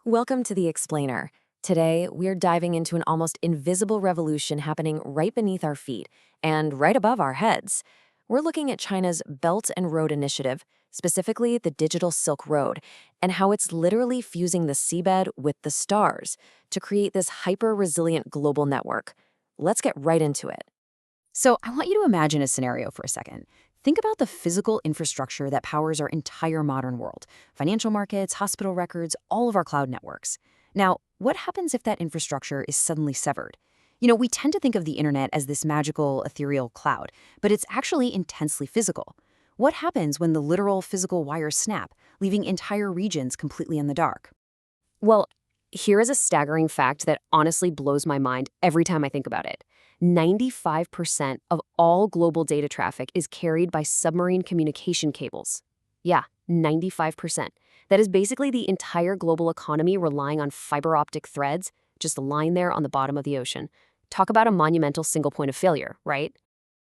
Welcome to The Explainer. Today, we're diving into an almost invisible revolution happening right beneath our feet and right above our heads. We're looking at China's Belt and Road Initiative, specifically the Digital Silk Road, and how it's literally fusing the seabed with the stars to create this hyper-resilient global network. Let's get right into it. So I want you to imagine a scenario for a second. Think about the physical infrastructure that powers our entire modern world: financial markets, hospital records, all of our cloud networks. Now, what happens if that infrastructure is suddenly severed? We tend to think of the internet as this magical, ethereal cloud, but it's actually intensely physical. What happens when the literal physical wires snap, leaving entire regions completely in the dark? Well, here is a staggering fact that honestly blows my mind every time I think about it. 95% of all global data traffic is carried by submarine communication cables. Yeah, 95%. That is basically the entire global economy relying on fiber optic threads just lying there on the bottom of the ocean. Talk about a monumental single point of failure, right?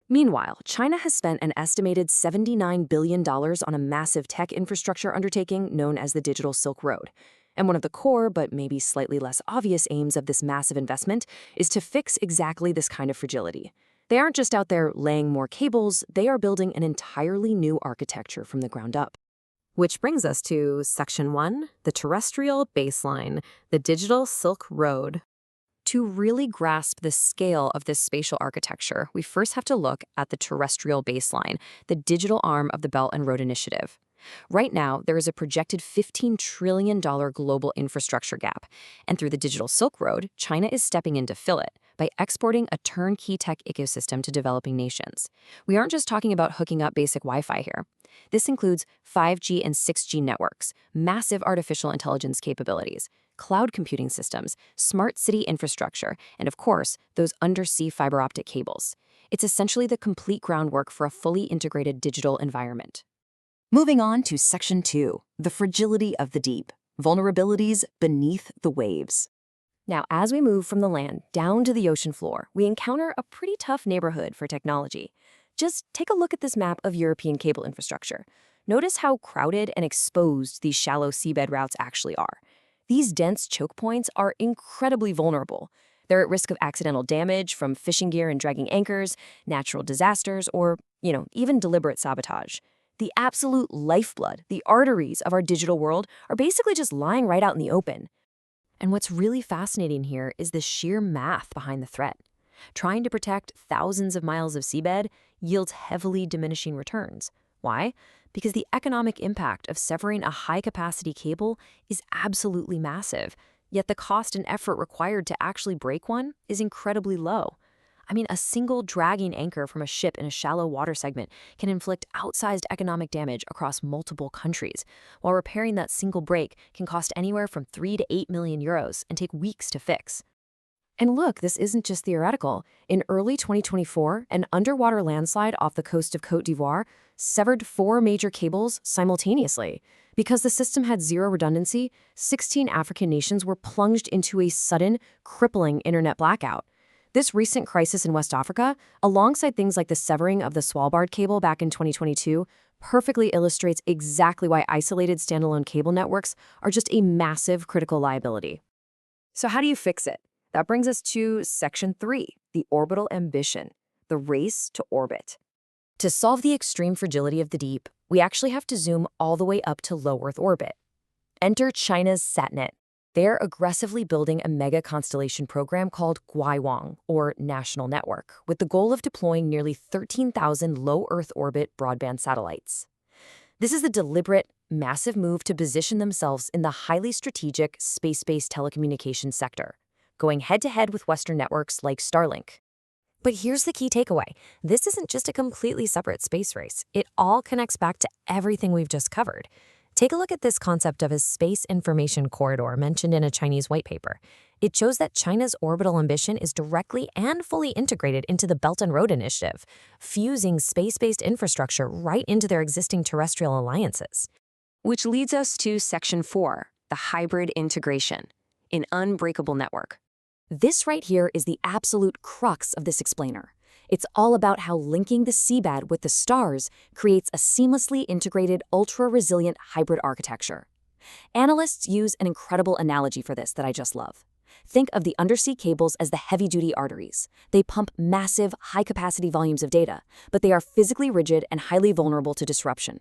Meanwhile, China has spent an estimated $79 billion on a massive tech infrastructure undertaking known as the Digital Silk Road. And one of the core, but maybe slightly less obvious aims of this massive investment is to fix exactly this kind of fragility. They aren't just out there laying more cables, they are building an entirely new architecture from the ground up. Which brings us to Section 1, the terrestrial baseline, the Digital Silk Road. To really grasp the scale of this spatial architecture, we first have to look at the terrestrial baseline, the digital arm of the Belt and Road Initiative. Right now, there is a projected $15 trillion global infrastructure gap, and through the Digital Silk Road, China is stepping in to fill it by exporting a turnkey tech ecosystem to developing nations. We aren't just talking about hooking up basic Wi-Fi here. This includes 5G and 6G networks, massive artificial intelligence capabilities, cloud computing systems, smart city infrastructure, and of course, those undersea fiber optic cables. It's essentially the complete groundwork for a fully integrated digital environment. Moving on to Section 2, the fragility of the deep, vulnerabilities beneath the waves. Now, as we move from the land down to the ocean floor, we encounter a pretty tough neighborhood for technology. Just take a look at this map of European cable infrastructure. Notice how crowded and exposed these shallow seabed routes actually are. These dense choke points are incredibly vulnerable. They're at risk of accidental damage from fishing gear and dragging anchors, natural disasters, or, even deliberate sabotage. The absolute lifeblood, the arteries of our digital world, are basically just lying right out in the open. And what's really fascinating here is the sheer math behind the threat. Trying to protect thousands of miles of seabed yields heavily diminishing returns. Why? Because the economic impact of severing a high-capacity cable is absolutely massive, yet the cost and effort required to actually break one is incredibly low. A single dragging anchor from a ship in a shallow water segment can inflict outsized economic damage across multiple countries, while repairing that single break can cost anywhere from 3 to 8 million euros and take weeks to fix. And look, this isn't just theoretical. In early 2024, an underwater landslide off the coast of Côte d'Ivoire severed 4 major cables simultaneously. Because the system had zero redundancy, 16 African nations were plunged into a sudden, crippling internet blackout. This recent crisis in West Africa, alongside things like the severing of the Svalbard cable back in 2022, perfectly illustrates exactly why isolated standalone cable networks are just a massive critical liability. So how do you fix it? That brings us to Section 3, the orbital ambition, the race to orbit. To solve the extreme fragility of the deep, we actually have to zoom all the way up to low Earth orbit. Enter China's SatNet. They're aggressively building a mega constellation program called Guiwang, or National Network, with the goal of deploying nearly 13,000 low Earth orbit broadband satellites. This is the deliberate, massive move to position themselves in the highly strategic space-based telecommunications sector, going head-to-head with Western networks like Starlink. But here's the key takeaway. This isn't just a completely separate space race. It all connects back to everything we've just covered. Take a look at this concept of a space information corridor mentioned in a Chinese white paper. It shows that China's orbital ambition is directly and fully integrated into the Belt and Road Initiative, fusing space-based infrastructure right into their existing terrestrial alliances. Which leads us to Section 4, the hybrid integration, an unbreakable network. This right here is the absolute crux of this explainer. It's all about how linking the seabed with the stars creates a seamlessly integrated, ultra-resilient hybrid architecture. Analysts use an incredible analogy for this that I just love. Think of the undersea cables as the heavy-duty arteries. They pump massive, high-capacity volumes of data, but they are physically rigid and highly vulnerable to disruption.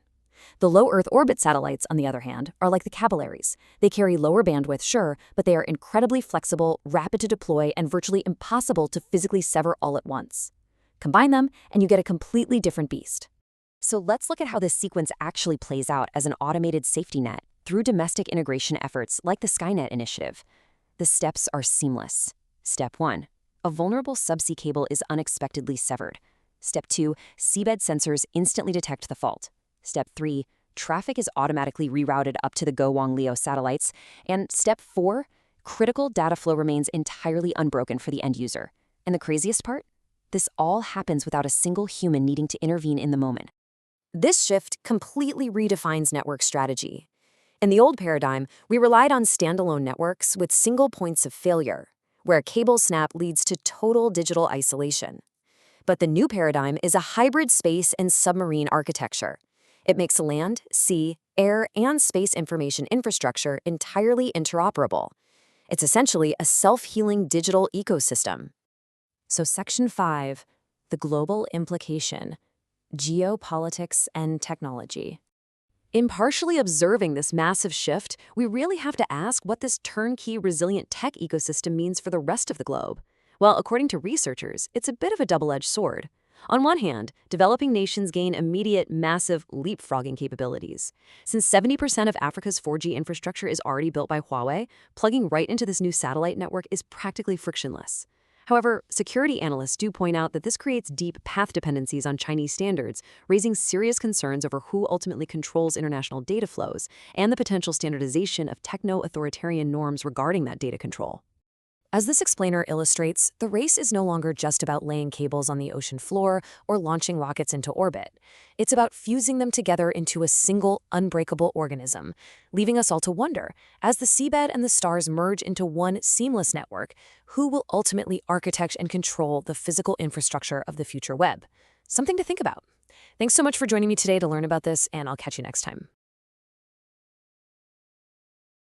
The low Earth orbit satellites, on the other hand, are like the capillaries. They carry lower bandwidth, sure, but they are incredibly flexible, rapid to deploy, and virtually impossible to physically sever all at once. Combine them, and you get a completely different beast. So let's look at how this sequence actually plays out as an automated safety net through domestic integration efforts like the Skynet initiative. The steps are seamless. Step 1. A vulnerable subsea cable is unexpectedly severed. Step 2. Seabed sensors instantly detect the fault. Step 3. Traffic is automatically rerouted up to the Gowong LEO satellites. And Step 4. Critical data flow remains entirely unbroken for the end user. And the craziest part? This all happens without a single human needing to intervene in the moment. This shift completely redefines network strategy. In the old paradigm, we relied on standalone networks with single points of failure, where a cable snap leads to total digital isolation. But the new paradigm is a hybrid space and submarine architecture. It makes land, sea, air, and space information infrastructure entirely interoperable. It's essentially a self-healing digital ecosystem. So Section 5, the global implication, geopolitics and technology. Impartially observing this massive shift, we really have to ask what this turnkey, resilient tech ecosystem means for the rest of the globe. Well, according to researchers, it's a bit of a double-edged sword. On one hand, developing nations gain immediate, massive leapfrogging capabilities. Since 70% of Africa's 4G infrastructure is already built by Huawei, plugging right into this new satellite network is practically frictionless. However, security analysts do point out that this creates deep path dependencies on Chinese standards, raising serious concerns over who ultimately controls international data flows and the potential standardization of techno-authoritarian norms regarding that data control. As this explainer illustrates, the race is no longer just about laying cables on the ocean floor or launching rockets into orbit. It's about fusing them together into a single, unbreakable organism, leaving us all to wonder, as the seabed and the stars merge into one seamless network, who will ultimately architect and control the physical infrastructure of the future web? Something to think about. Thanks so much for joining me today to learn about this, and I'll catch you next time.